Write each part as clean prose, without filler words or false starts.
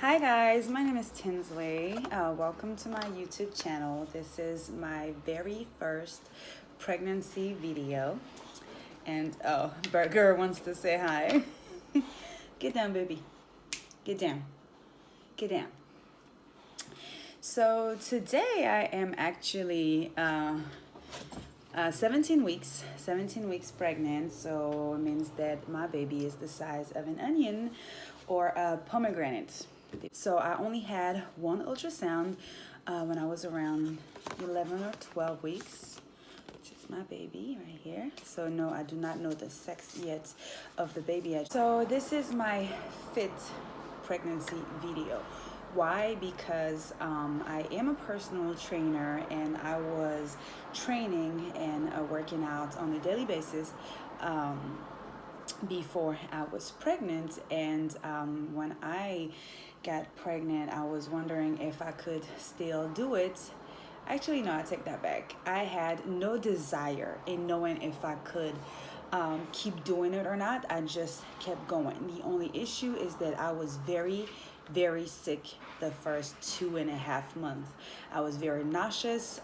Hi guys, my name is Tinsley. Welcome to my YouTube channel. This is my very first pregnancy video. And oh, Burger wants to say hi. Get down, baby. Get down. Get down. So today I am actually 17 weeks pregnant. So it means that my baby is the size of an onion or a pomegranate. So I only had one ultrasound when I was around 11 or 12 weeks, which is my baby right here. So no, I do not know the sex yet of the baby yet. So this is my fit pregnancy video. Why? Because I am a personal trainer and I was training and working out on a daily basis before I was pregnant. And when I got pregnant, I was wondering if I could still do it. Actually, no, I take that back. I had no desire in knowing if I could keep doing it or not. I just kept going. The only issue is that I was very sick the first 2.5 months. I was very nauseous.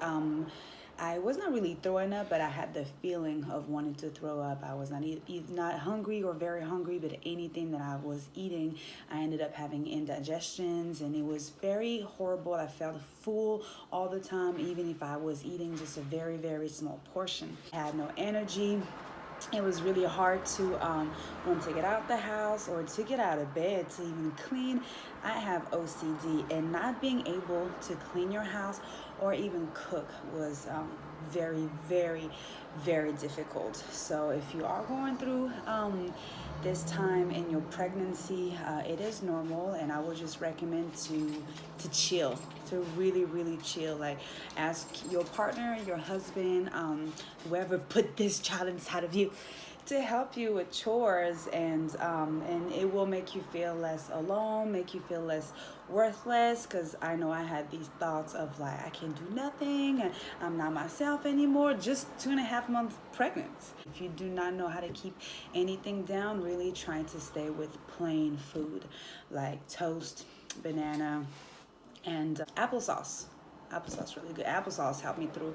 I was not really throwing up, but I had the feeling of wanting to throw up. I was not hungry or very hungry, but anything that I was eating, I ended up having indigestions, and it was very horrible. I felt full all the time, even if I was eating just a very small portion. I had no energy. It was really hard to want to get out the house or to get out of bed, to even clean. I have OCD, and not being able to clean your house or even cook was very difficult. So if you are going through this time in your pregnancy, it is normal, and I would just recommend to chill, to really chill. Like, ask your partner, your husband, whoever put this child inside of you, to help you with chores, and it will make you feel less alone, make you feel less worthless. Because I know I had these thoughts of like, I can do nothing and I'm not myself anymore, just 2.5 months pregnant. If you do not know how to keep anything down, really trying to stay with plain food like toast, banana, and applesauce. Applesauce really good. Applesauce helped me through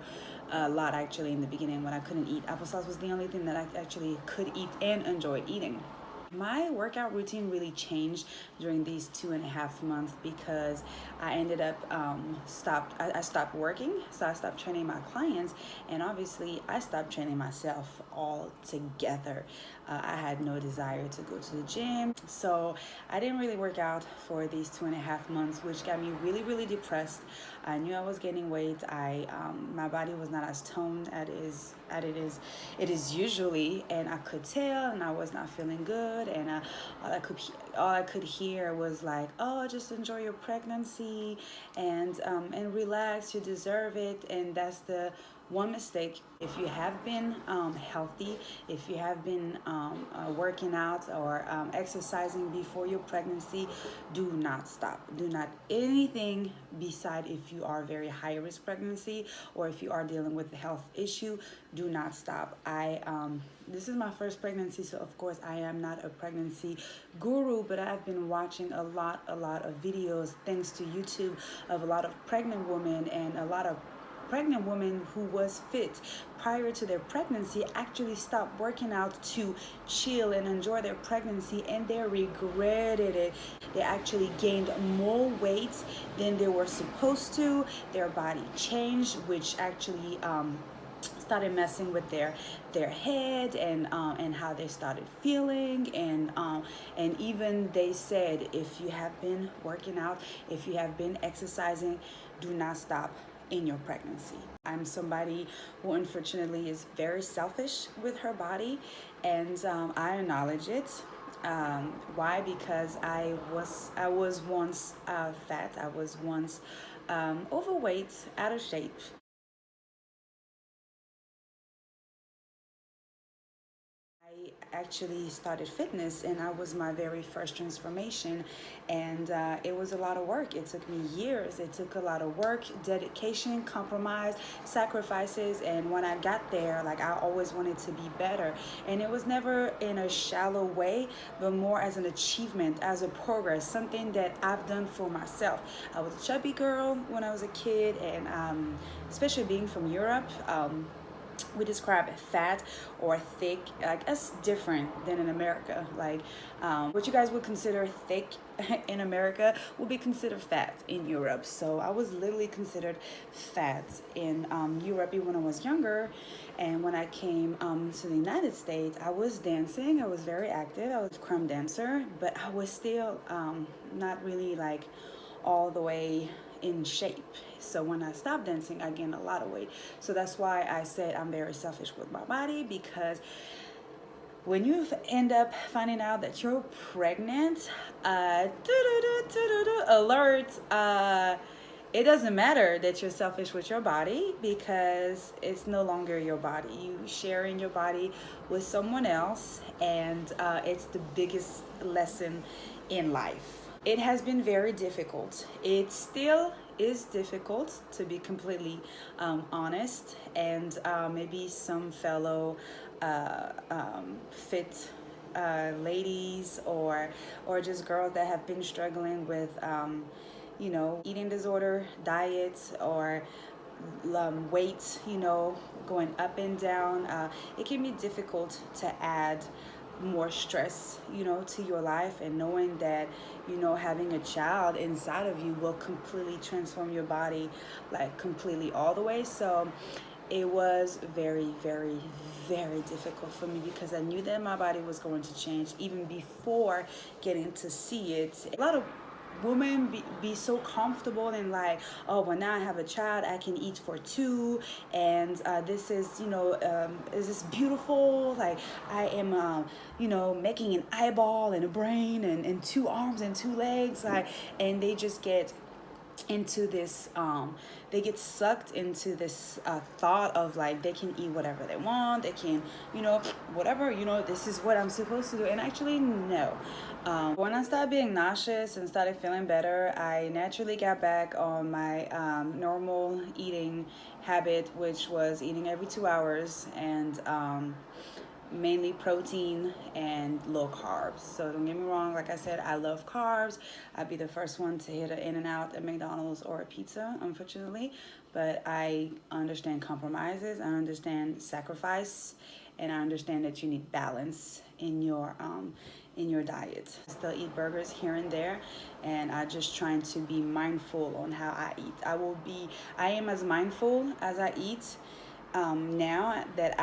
a lot, actually. In the beginning, when I couldn't eat, applesauce was the only thing that I actually could eat and enjoyed eating. My workout routine really changed during these 2.5 months because I ended up I stopped working, so I stopped training my clients, and obviously I stopped training myself altogether. I had no desire to go to the gym, so I didn't really work out for these 2.5 months, which got me really depressed. I knew I was gaining weight. My body was not as toned as it is usually, and I could tell, and I was not feeling good. And all I could hear was like, "Oh, just enjoy your pregnancy and relax. You deserve it." And that's the one mistake. If you have been healthy, if you have been working out or exercising before your pregnancy, do not stop. Do not anything beside if you are very high risk pregnancy or if you are dealing with a health issue. Do not stop. This is my first pregnancy, so of course I am not a pregnancy guru, but I've been watching a lot of videos, thanks to YouTube, of a lot of pregnant women, and a lot of pregnant women who was fit prior to their pregnancy actually stopped working out to chill and enjoy their pregnancy, and they regretted it. They actually gained more weight than they were supposed to. Their body changed, which actually started messing with their head and how they started feeling, and even they said, if you have been working out, if you have been exercising, do not stop in your pregnancy. I'm somebody who unfortunately is very selfish with her body, and I acknowledge it. Why? Because I was once fat. I was once overweight, out of shape. actually started fitness, and that was my very first transformation. And it was a lot of work. It took me years. It took a lot of work, dedication, compromise, sacrifices. And when I got there, like, I always wanted to be better, and it was never in a shallow way, but more as an achievement, as a progress, something that I've done for myself. I was a chubby girl when I was a kid, and especially being from Europe, we describe fat or thick like as different than in America. Like what you guys would consider thick in America will be considered fat in Europe. So I was literally considered fat in Europe when I was younger. And when I came to the United States, I was dancing. I was very active. I was a crumb dancer, but I was still not really like all the way in shape. So when I stopped dancing, I gained a lot of weight. So that's why I said I'm very selfish with my body, because when you end up finding out that you're pregnant, alert, it doesn't matter that you're selfish with your body, because it's no longer your body. You sharing your body with someone else, and it's the biggest lesson in life. It has been very difficult. It still is difficult, to be completely honest, and maybe some fellow fit ladies or just girls that have been struggling with eating disorder, diets, or weight, going up and down. It can be difficult to add more stress, to your life, and knowing that, having a child inside of you will completely transform your body, like completely all the way. So it was very, very, very difficult for me, because I knew that my body was going to change even before getting to see it. A lot of women be so comfortable and like, oh, well, now I have a child, I can eat for two, and this is is this beautiful, like I am making an eyeball and a brain and two arms and two legs, like, and they just get into this they get sucked into this thought of like they can eat whatever they want, they can whatever, this is what I'm supposed to do. And actually, no. When I started being nauseous and started feeling better, I naturally got back on my normal eating habit, which was eating every 2 hours, and mainly protein and low carbs. So don't get me wrong, like I said, I love carbs. I'd be the first one to hit an In-N-Out at McDonald's or a pizza, unfortunately, but I understand compromises, I understand sacrifice, and I understand that you need balance in your diet. I still eat burgers here and there, and I just trying to be mindful on how I eat. I am as mindful as I eat now that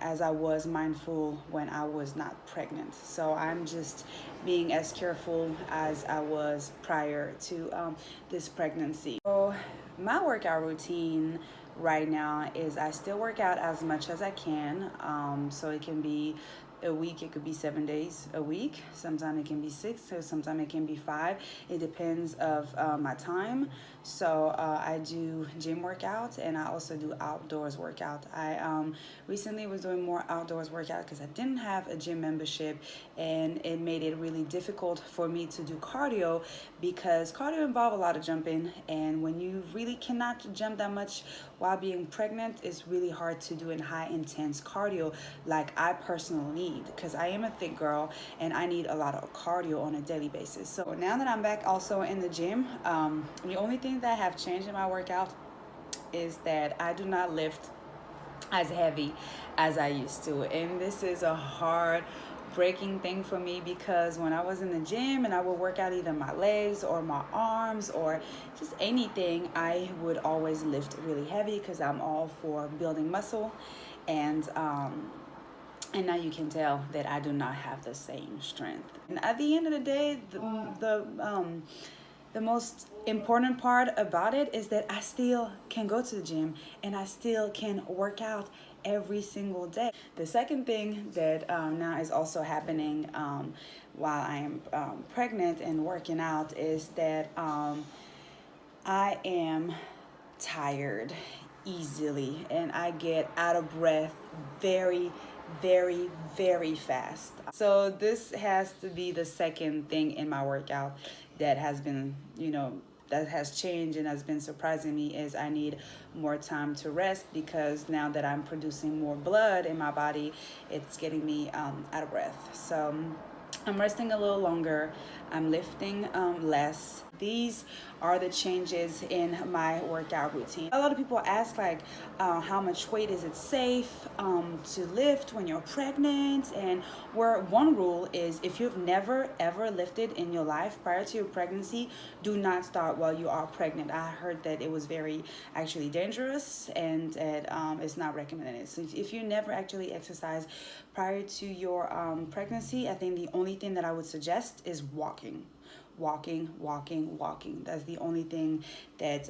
as I was mindful when I was not pregnant. So I'm just being as careful as I was prior to this pregnancy. So my workout routine right now is I still work out as much as I can. So it can be a week, it could be 7 days a week. Sometimes it can be 6, or sometimes it can be 5. It depends of my time. So I do gym workouts, and I also do outdoors workout. I recently was doing more outdoors workout because I didn't have a gym membership, and it made it really difficult for me to do cardio, because cardio involves a lot of jumping, and when you really cannot jump that much while being pregnant, it's really hard to do in high intense cardio like I personally need, because I am a thick girl and I need a lot of cardio on a daily basis. So now that I'm back also in the gym, the only thing that have changed in my workout is that I do not lift as heavy as I used to, and this is a hard breaking thing for me, because when I was in the gym and I would work out either my legs or my arms or just anything, I would always lift really heavy because I'm all for building muscle, and now you can tell that I do not have the same strength. And at the end of the day, the most important part about it is that I still can go to the gym and I still can work out every single day. The second thing that now is also happening while I am pregnant and working out is that I am tired easily, and I get out of breath very, very, very fast. So this has to be the second thing in my workout that has been, that has changed and has been surprising me, is I need more time to rest, because now that I'm producing more blood in my body, it's getting me out of breath. So I'm resting a little longer. I'm lifting less. These are the changes in my workout routine. A lot of people ask, like, how much weight is it safe to lift when you're pregnant? And where one rule is, if you've never ever lifted in your life prior to your pregnancy, do not start while you are pregnant. I heard that it was very actually dangerous, and it's not recommended. So if you never actually exercise prior to your pregnancy, I think the only thing that I would suggest is walking. That's the only thing that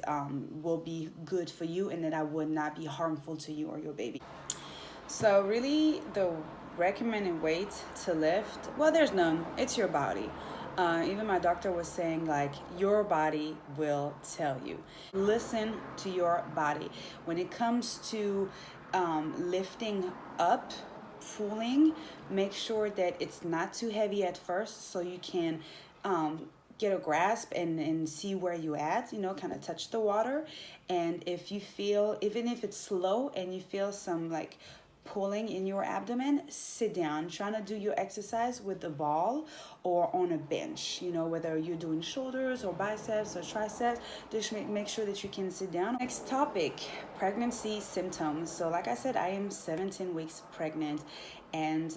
will be good for you, and that I would not be harmful to you or your baby. So really, the recommended weight to lift, well, there's none. It's your body. Even my doctor was saying, like, your body will tell you. Listen to your body. When it comes to lifting up, pulling, make sure that it's not too heavy at first, so you can get a grasp and see where you at, kind of touch the water. And if you feel, even if it's slow and you feel some like pulling in your abdomen, sit down. Trying to do your exercise with the ball or on a bench, whether you're doing shoulders or biceps or triceps, just make sure that you can sit down. Next topic, pregnancy symptoms. So like I said, I am 17 weeks pregnant, and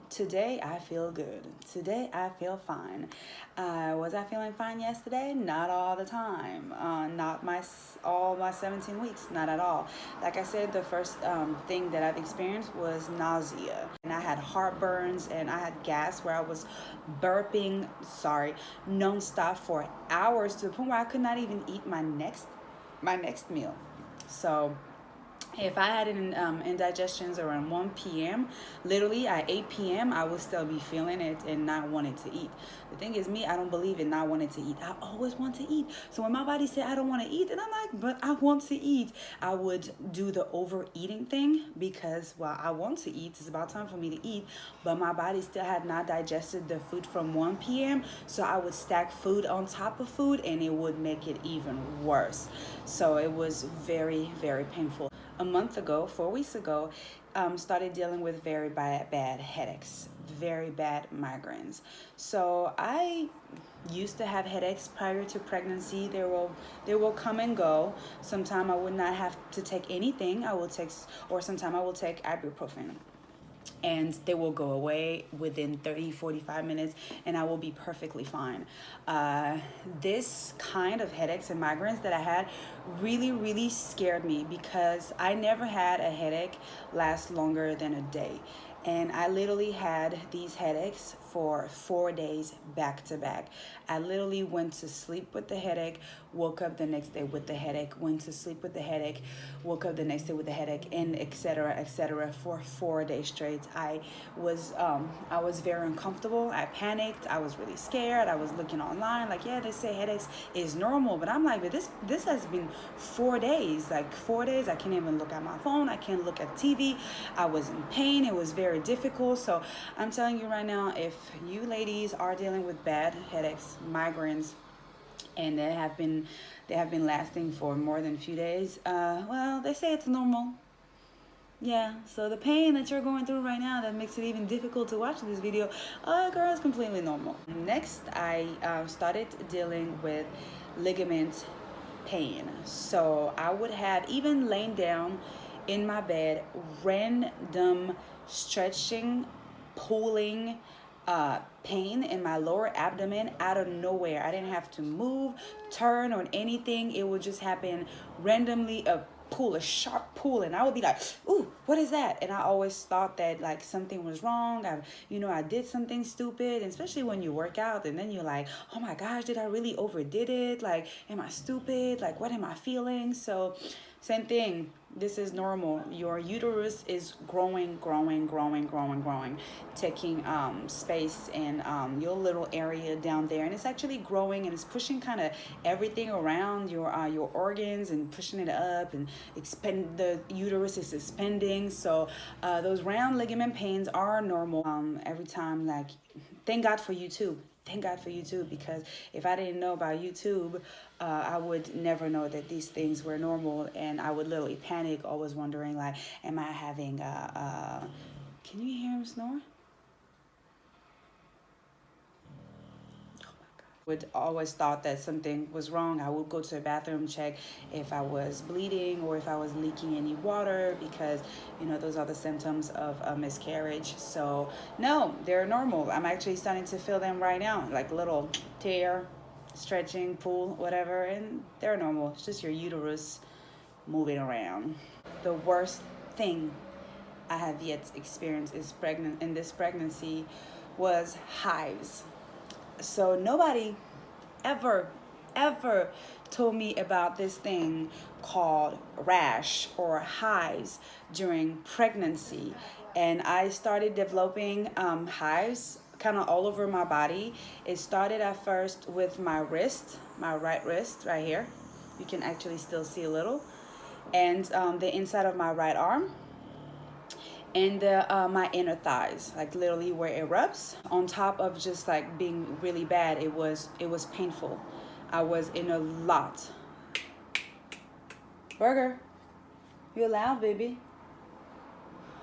today I feel good. Today I feel fine. Was I feeling fine yesterday? Not all the time. Not all my 17 weeks, not at all. Like I said, the first thing that I've experienced was nausea, and I had heartburns, and I had gas where I was burping, nonstop for hours, to the point where I could not even eat my next meal. So if I had indigestions around 1 p.m., literally at 8 p.m., I would still be feeling it and not wanting to eat. The thing is, I don't believe in not wanting to eat. I always want to eat. So when my body said I don't want to eat, and I'm like, but I want to eat, I would do the overeating thing, because, well, I want to eat. It's about time for me to eat. But my body still had not digested the food from 1 p.m., so I would stack food on top of food, and it would make it even worse. So it was very, very painful. A month ago, 4 weeks ago, started dealing with very bad headaches, very bad migraines. So I used to have headaches prior to pregnancy. They will come and go. Sometimes I would not have to take anything. Sometimes I will take ibuprofen, and they will go away within 30-45 minutes, and I will be perfectly fine. This kind of headaches and migraines that I had really, really scared me, because I never had a headache last longer than a day. And I literally had these headaches for 4 days back to back. I literally went to sleep with the headache, woke up the next day with the headache, went to sleep with the headache, woke up the next day with the headache, and etc. for 4 days straight. I was very uncomfortable. I panicked. I was really scared. I was looking online, like, yeah, they say headaches is normal, but I'm like, but this has been 4 days. Like 4 days, I can't even look at my phone. I can't look at TV. I was in pain. It was very difficult. So I'm telling you right now, if you ladies are dealing with bad headaches, migraines, and they have been lasting for more than a few days, well, they say it's normal. Yeah, so the pain that you're going through right now that makes it even difficult to watch this video, girl, it's completely normal. Next, I started dealing with ligament pain. So I would have, even laying down in my bed, random stretching, pulling, pain in my lower abdomen out of nowhere. I didn't have to move, turn, or anything. It would just happen randomly, a sharp pull, and I would be like, ooh, what is that? And I always thought that like something was wrong. I did something stupid, and especially when you work out, and then you're like, oh my gosh, did I really overdid it? Like, am I stupid? Like, what am I feeling? So same thing, This is normal. Your uterus is growing, taking space in your little area down there, and it's actually growing and it's pushing kind of everything around your organs and pushing it up and expand. The uterus is expanding, so those round ligament pains are normal. Every time, like, thank God for YouTube. Thank God for YouTube, because if I didn't know about YouTube, I would never know that these things were normal, and I would literally panic, always wondering, like, am I having can you hear him snore? Would always thought that something was wrong. I would go to the bathroom, check if I was bleeding or if I was leaking any water, because those are the symptoms of a miscarriage. So no, they're normal. I'm actually starting to feel them right now, like little tear, stretching, pull, whatever, and they're normal. It's just your uterus moving around. The worst thing I have yet experienced in this pregnancy was hives. So nobody ever told me about this thing called rash or hives during pregnancy. And I started developing hives kind of all over my body. It started at first with my wrist, my right wrist right here. You can actually still see a little. And the inside of my right arm, and my inner thighs, like literally where it rubs. On top of just like being really bad, it was painful. I was in a lot. Burger, you loud, baby.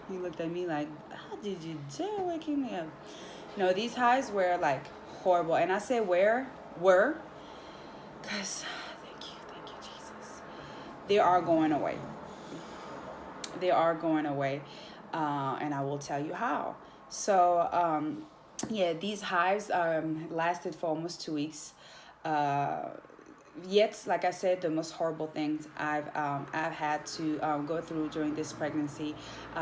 He looked at me like, how did you dare waking me up? No, these highs were like horrible. And I say were, because thank you, Jesus. They are going away. They are going away. And I will tell you how. So yeah, these hives lasted for almost 2 weeks. Yet, like I said, the most horrible things I've had to go through during this pregnancy,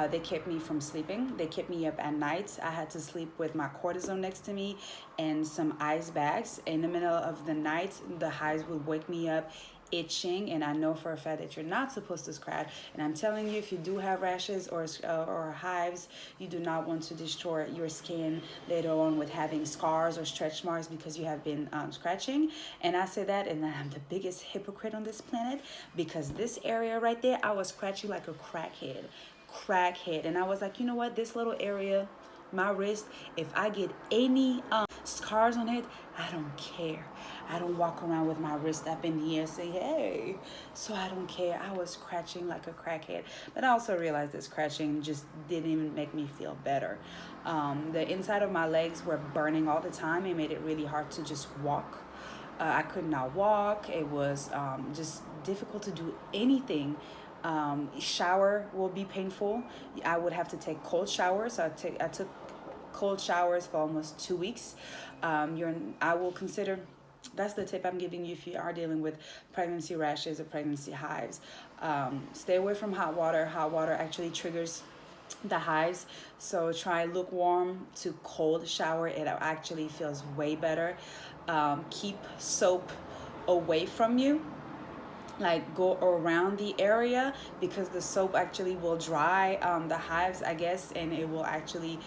they kept me from sleeping. They kept me up at night. I had to sleep with my cortisone next to me and some ice bags. In the middle of the night, the hives would wake me up itching, and I know for a fact that you're not supposed to scratch. And I'm telling you, if you do have rashes or hives, you do not want to destroy your skin later on with having scars or stretch marks because you have been scratching. And I say that, and I'm the biggest hypocrite on this planet, because this area right there, I was scratching like a crackhead. And I was like, you know what, this little area, my wrist, if I get any scars on it, I don't care. I don't walk around with my wrist up in the air say, hey. So I don't care. I was scratching like a crackhead. But I also realized that scratching just didn't even make me feel better. The inside of my legs were burning all the time. It made it really hard to just walk. I could not walk. It was just difficult to do anything. Shower will be painful. I would have to take cold showers. So I took cold showers for almost 2 weeks. I will consider, that's the tip I'm giving you if you are dealing with pregnancy rashes or pregnancy hives. Stay away from hot water. Hot water actually triggers the hives. So try lukewarm to cold shower. It actually feels way better. Keep soap away from you. Like, go around the area, because the soap actually will dry the hives, I guess, and it will actually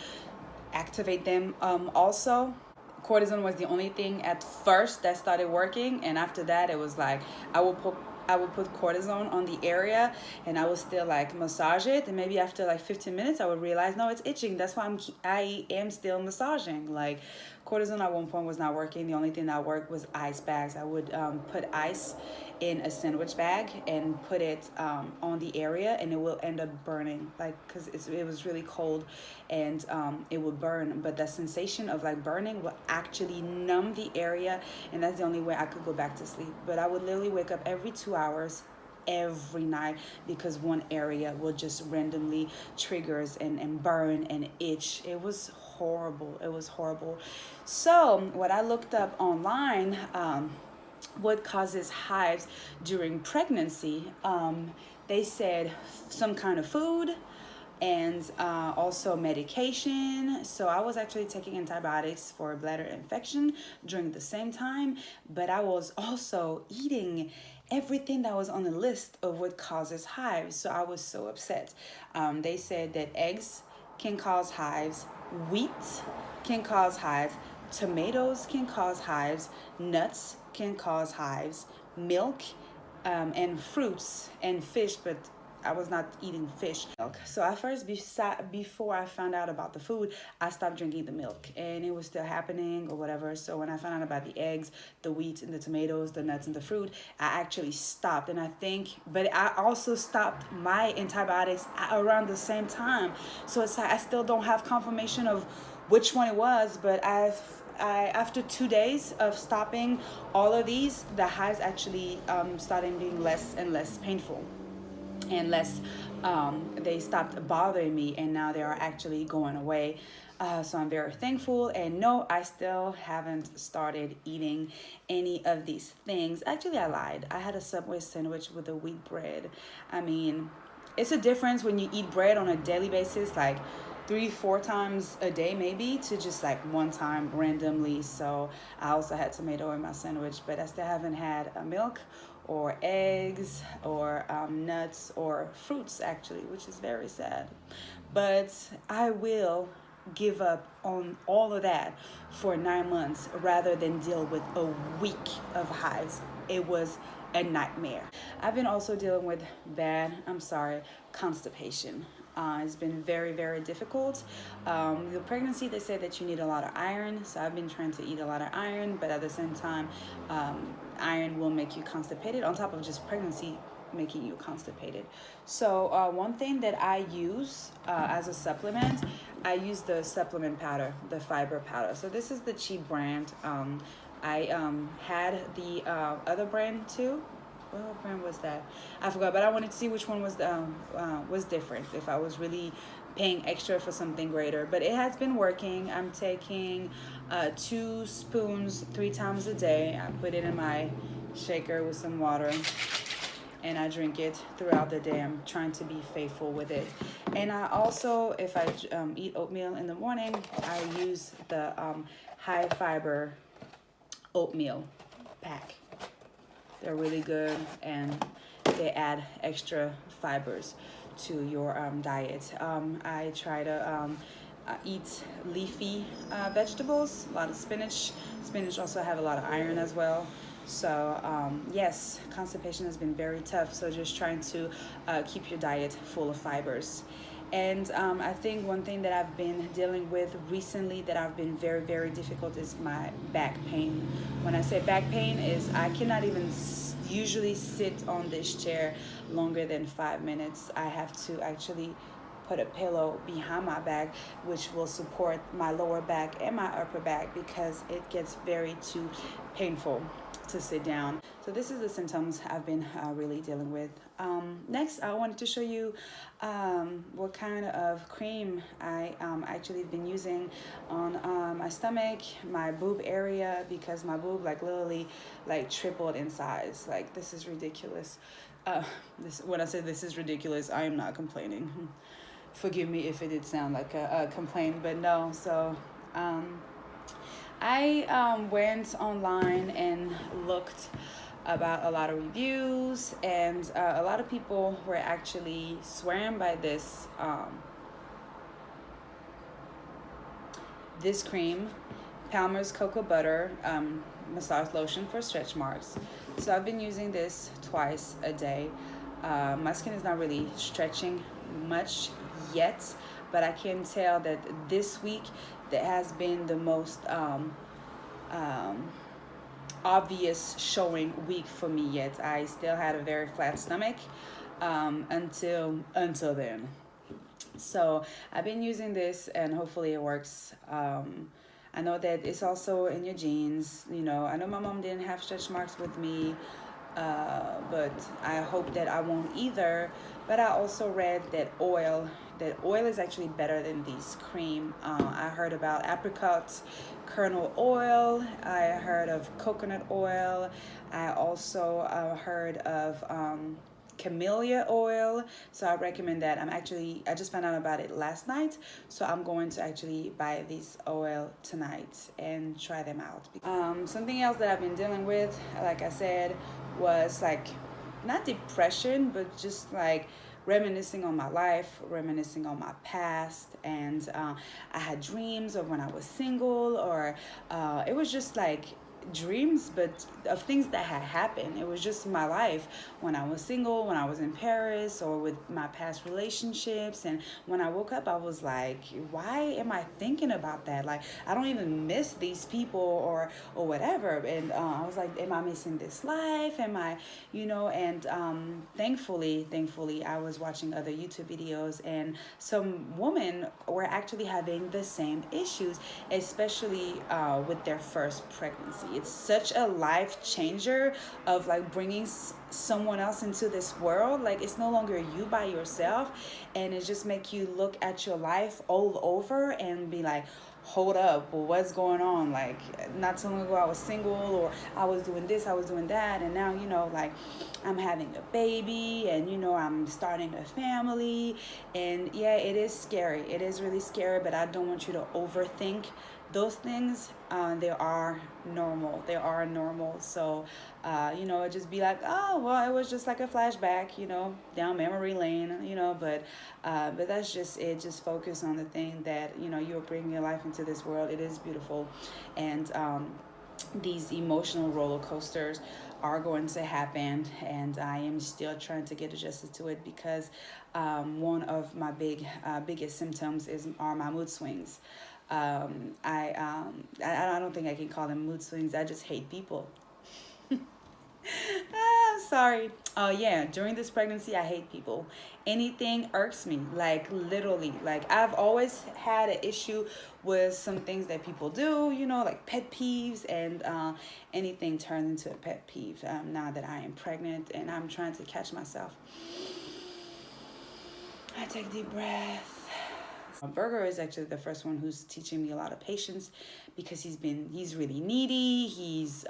activate them. Also, cortisone was the only thing at first that started working, and after that it was like I would put cortisone on the area, and I would still like massage it, and maybe after like 15 minutes I would realize, no, it's itching. That's why I am still massaging. Like, cortisone at one point was not working. The only thing that worked was ice bags. I would put ice in a sandwich bag and put it on the area, and it will end up burning, like, because it was really cold, and it would burn. But the sensation of like burning will actually numb the area, and that's the only way I could go back to sleep. But I would literally wake up every 2 hours every night, because one area will just randomly triggers and burn and itch. It was horrible. So what I looked up online, what causes hives during pregnancy, they said some kind of food, and also medication. So I was actually taking antibiotics for bladder infection during the same time, but I was also eating everything that was on the list of what causes hives. So I was so upset. They said that eggs can cause hives, wheat can cause hives, tomatoes can cause hives, nuts can cause hives, milk, and fruits and fish, but I was not eating fish. Milk. So at first, before I found out about the food, I stopped drinking the milk, and it was still happening or whatever. So when I found out about the eggs, the wheat, and the tomatoes, the nuts, and the fruit, I actually stopped. And I think, but I also stopped my antibiotics around the same time. So it's I still don't have confirmation of which one it was, but after 2 days of stopping all of these, the hives actually started being less and less painful and less they stopped bothering me, and now they are actually going away. So I'm very thankful. And no, I still haven't started eating any of these things. Actually, I lied. I had a Subway sandwich with a wheat bread. I mean, it's a difference when you eat bread on a daily basis, like 3-4 times a day maybe, to just like one time randomly. So I also had tomato in my sandwich, but I still haven't had a milk or eggs or nuts or fruits actually, which is very sad. But I will give up on all of that for 9 months rather than deal with a week of hives. It was a nightmare. I've been also dealing with constipation. It's been very, very difficult. The pregnancy, they say that you need a lot of iron. So I've been trying to eat a lot of iron, but at the same time, iron will make you constipated on top of just pregnancy making you constipated. So one thing that I use as a supplement, I use the supplement powder, the fiber powder. So this is the cheap brand. I had the other brand too. What brand was that? I forgot, but I wanted to see which one was different, if I was really paying extra for something greater. But it has been working. I'm taking 2 spoons 3 times a day. I put it in my shaker with some water, and I drink it throughout the day. I'm trying to be faithful with it. And I also, if I eat oatmeal in the morning, I use the high fiber oatmeal pack. They're really good, and they add extra fibers to your diet. I try to eat leafy vegetables, a lot of spinach. Spinach also have a lot of iron as well. So yes, constipation has been very tough. So just trying to keep your diet full of fibers. And I think one thing that I've been dealing with recently that I've been very, very difficult is my back pain. When I say back pain is I cannot even usually sit on this chair longer than 5 minutes. I have to actually put a pillow behind my back, which will support my lower back and my upper back, because it gets very too painful to sit down. So this is the symptoms I've been really dealing with. Next, I wanted to show you what kind of cream I actually been using on my stomach, my boob area, because my boob literally tripled in size. This is ridiculous. When I say this is ridiculous, I am not complaining. Forgive me if it did sound like a complaint, but no. So I went online and looked about a lot of reviews, and a lot of people were actually swearing by this this cream, Palmer's Cocoa Butter Massage Lotion for Stretch Marks. So I've been using this twice a day. My skin is not really stretching much yet, but I can tell that this week that has been the most obvious showing week for me yet. I still had a very flat stomach until then. So I've been using this, and hopefully it works. I know that it's also in your genes. I know my mom didn't have stretch marks with me, but I hope that I won't either. But I also read that oil is actually better than these cream. I heard about apricot kernel oil. I heard of coconut oil. I also heard of camellia oil. So I recommend that. I just found out about it last night, so I'm going to actually buy this oil tonight and try them out. Something else that I've been dealing with, like I said, was like not depression, but just like reminiscing on my life, reminiscing on my past. And I had dreams of when I was single, or it was just like dreams, but of things that had happened. It was just my life when I was single, when I was in Paris, or with my past relationships. And when I woke up, I was like, why am I thinking about that? Like, I don't even miss these people, or whatever. And I was like, am I missing this life? Am I, and thankfully I was watching other YouTube videos, and some women were actually having the same issues, especially with their first pregnancy. It's such a life changer of like bringing someone else into this world. Like, it's no longer you by yourself, and it just make you look at your life all over and be like, hold up, well, what's going on? Like, not too long ago I was single, or I was doing this, I was doing that, and now like I'm having a baby, and I'm starting a family. And yeah, it is scary, it is really scary, but I don't want you to overthink those things. They are normal. So just be like, oh well, it was just like a flashback, down memory lane, but that's just it. Just focus on the thing that you're bringing your life into this world. It is beautiful. And these emotional roller coasters are going to happen, and I am still trying to get adjusted to it, because one of my biggest symptoms are my mood swings. I don't think I can call them mood swings. I just hate people. Sorry. Oh yeah, during this pregnancy, I hate people. Anything irks me, like literally. Like, I've always had an issue with some things that people do, like pet peeves, and anything turns into a pet peeve. Now that I am pregnant and I'm trying to catch myself, I take a deep breath. Burger is actually the first one who's teaching me a lot of patience, because he's really needy. He's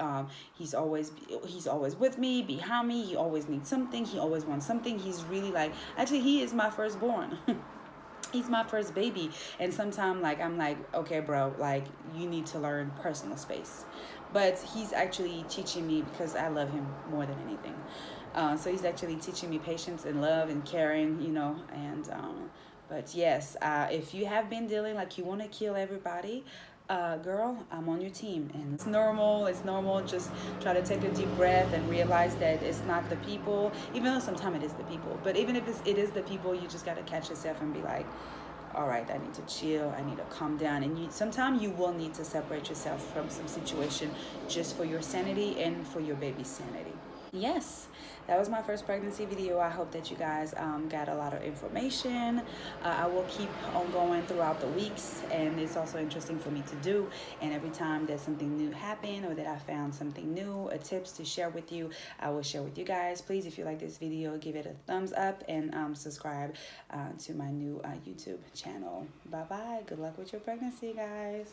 always with me, behind me. He always needs something. He always wants something. He's really like, actually, he is my firstborn. He's my first baby. And sometimes, like, I'm like, okay, bro, like, you need to learn personal space. But he's actually teaching me, because I love him more than anything. So he's actually teaching me patience and love and caring, and but yes, if you have been dealing like you want to kill everybody, girl, I'm on your team. And it's normal. Just try to take a deep breath and realize that it's not the people, even though sometimes it is the people. But even if it is the people, you just got to catch yourself and be like, all right, I need to chill, I need to calm down. And sometimes you will need to separate yourself from some situation, just for your sanity and for your baby's sanity. Yes, that was my first pregnancy video. I hope that you guys got a lot of information. I will keep on going throughout the weeks, and it's also interesting for me to do. And every time there's something new happen, or that I found something new, tips to share with you, I will share with you guys. Please, if you like this video, give it a thumbs up, and subscribe to my new YouTube channel. Bye bye. Good luck with your pregnancy, guys.